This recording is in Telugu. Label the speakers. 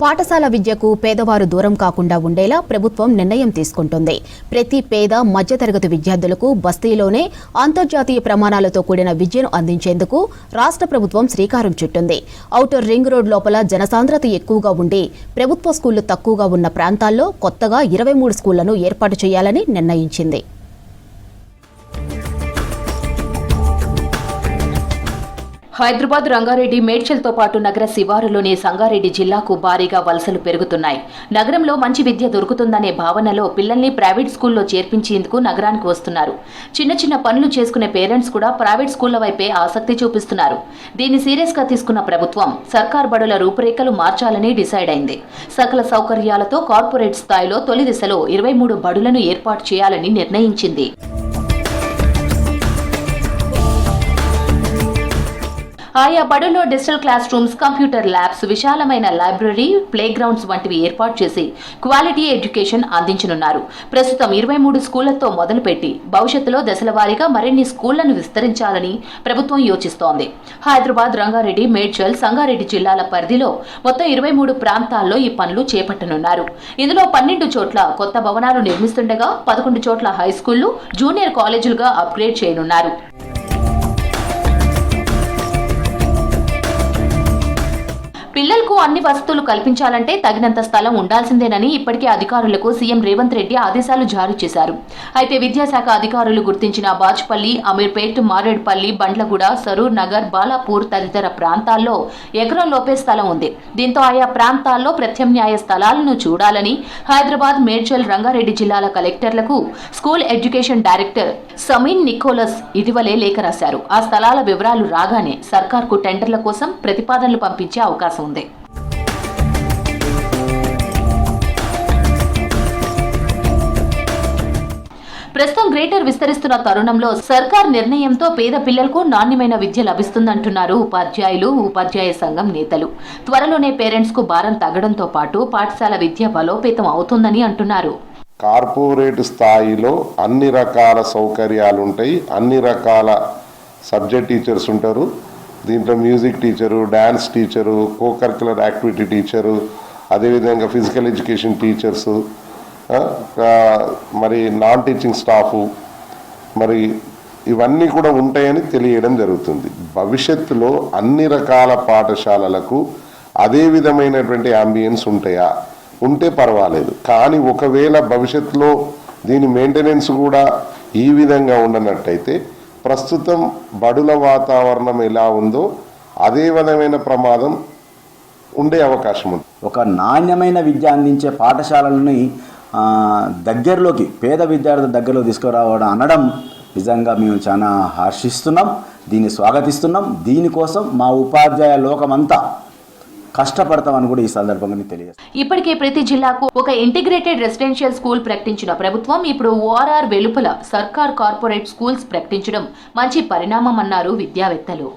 Speaker 1: పాఠశాల విద్యకు పేదవారు దూరం కాకుండా ఉండేలా ప్రభుత్వం నిర్ణయం తీసుకుంటుంది. ప్రతి పేద మధ్యతరగతి విద్యార్థులకు బస్తీలోనే అంతర్జాతీయ ప్రమాణాలతో కూడిన విద్యను అందించేందుకు రాష్ట్ర ప్రభుత్వం శ్రీకారం చుట్టింది. ఔటర్ రింగ్ రోడ్ లోపల జనసాంద్రత ఎక్కువగా ఉండి ప్రభుత్వ స్కూళ్లు తక్కువగా ఉన్న ప్రాంతాల్లో కొత్తగా 23 స్కూళ్లను ఏర్పాటు చేయాలని నిర్ణయించింది.
Speaker 2: హైదరాబాద్ రంగారెడ్డి మేడ్చల్తో పాటు నగర శివారులోని సంగారెడ్డి జిల్లాకు భారీగా వలసలు పెరుగుతున్నాయి. నగరంలో మంచి విద్య దొరుకుతుందనే భావనలో పిల్లల్ని ప్రైవేట్ స్కూల్లో చేర్పించేందుకు నగరానికి వస్తున్నారు. చిన్న చిన్న పనులు చేసుకునే పేరెంట్స్ కూడా ప్రైవేట్ స్కూళ్ల వైపే ఆసక్తి చూపిస్తున్నారు. దీన్ని సీరియస్ గా తీసుకున్న ప్రభుత్వం సర్కార్ బడుల రూపురేఖలు మార్చాలని డిసైడ్ అయింది. సకల సౌకర్యాలతో కార్పొరేట్ స్థాయిలో తొలి దశలో 23 బడులను ఏర్పాటు చేయాలని నిర్ణయించింది. ఆయా బడుల్లో digital class rooms, computer labs, విశాలమైన లైబ్రరీ, ప్లే గ్రౌండ్స్ వంటివి ఏర్పాటు చేసి క్వాలిటీ ఎడ్యుకేషన్ అందించనున్నారు. ప్రస్తుతం 23 స్కూళ్లతో మొదలుపెట్టి భవిష్యత్తులో దశల వారీగా మరిన్ని స్కూళ్లను విస్తరించాలని ప్రభుత్వం యోచిస్తోంది. హైదరాబాద్, రంగారెడ్డి, మేడ్చల్, సంగారెడ్డి జిల్లాల పరిధిలో మొత్తం 23 ప్రాంతాల్లో ఈ పనులు చేపట్టనున్నారు. ఇందులో 12 చోట్ల కొత్త భవనాలు నిర్మిస్తుండగా 11 చోట్ల హైస్కూళ్లు, జూనియర్ కాలేజీలుగా అప్గ్రేడ్ చేయనున్నారు. పిల్లలకు అన్ని వసతులు కల్పించాలంటే తగినంత స్థలం ఉండాల్సిందేనని ఇప్పటికే అధికారులకు సీఎం రేవంత్ రెడ్డి ఆదేశాలు జారీ చేశారు. అయితే విద్యాశాఖ అధికారులు గుర్తించిన బాచ్పల్లి, అమీర్పేట్, మారేడ్పల్లి, బండ్లగూడ, సరూర్ నగర్, బాలాపూర్ తదితర ప్రాంతాల్లో ఎకరం లోపే స్థలం ఉంది. దీంతో ఆయా ప్రాంతాల్లో ప్రత్యామ్నాయ స్థలాలను చూడాలని హైదరాబాద్, మేడ్చల్, రంగారెడ్డి జిల్లాల కలెక్టర్లకు school education director Samin Nicholas ఇటీవలే లేఖ రాశారు. ఆ స్థలాల వివరాలు రాగానే సర్కార్కు టెండర్ల కోసం ప్రతిపాదనలు పంపించే అవకాశం ఉంది. ప్రస్తుతం గ్రేటర్ విస్తరిస్తున్న తరుణంలో సర్కార్ నిర్ణయంతో పేద పిల్లలకు నాణ్యమైన విద్య లభిస్తుందంటున్నారు ఉపాధ్యాయులు, ఉపాధ్యాయ సంఘం నేతలు. త్వరలోనే పేరెంట్స్ కు భారం తగ్గడంతో పాటు పాఠశాల విద్య బలోపేతం అవుతుందని అంటున్నారు.
Speaker 3: కార్పొరేట్ స్థాయిలో అన్ని రకాల సౌకర్యాలు ఉంటాయి, అన్ని రకాల సబ్జెక్ట్ టీచర్స్ ఉంటారు. దీంట్లో music teacher, dance teacher, co curricular activity teacher, అదేవిధంగా ఫిజికల్ ఎడ్యుకేషన్ టీచర్సు, మరి నాన్ టీచింగ్ స్టాఫు, మరి ఇవన్నీ కూడా ఉంటాయని తెలియడం జరుగుతుంది. భవిష్యత్తులో అన్ని రకాల పాఠశాలలకు అదే విధమైనటువంటి అంబియన్స్ ఉంటాయా? ఉంటే పర్వాలేదు. కానీ ఒకవేళ భవిష్యత్తులో దీని మెయింటెనెన్స్ కూడా ఈ విధంగా ఉండనట్టయితే ప్రస్తుతం బడుల వాతావరణం ఎలా ఉందో అదే విధమైన ప్రమాదం ఉండే అవకాశం ఉంది.
Speaker 4: ఒక నాణ్యమైన విద్య అందించే పాఠశాలలని దగ్గరలోకి, పేద విద్యార్థుల దగ్గరలో తీసుకురావడం అనడం నిజంగా మేము చాలా హర్షిస్తున్నాం, దీన్ని స్వాగతిస్తున్నాం. దీనికోసం మా ఉపాధ్యాయ లోకమంతా కష్టపడతామని కూడా ఈ సందర్భంగా తెలియజేస్తాం.
Speaker 2: ఇప్పటికే ప్రతి జిల్లాకు ఒక ఇంటిగ్రేటెడ్ రెసిడెన్షియల్ స్కూల్ ప్రకటించిన ప్రభుత్వం ఇప్పుడు ఓఆర్ఆర్ వెలుపల సర్కార్ కార్పొరేట్ స్కూల్స్ ప్రకటించడం మంచి పరిణామం అన్నారు విద్యావేత్తలు.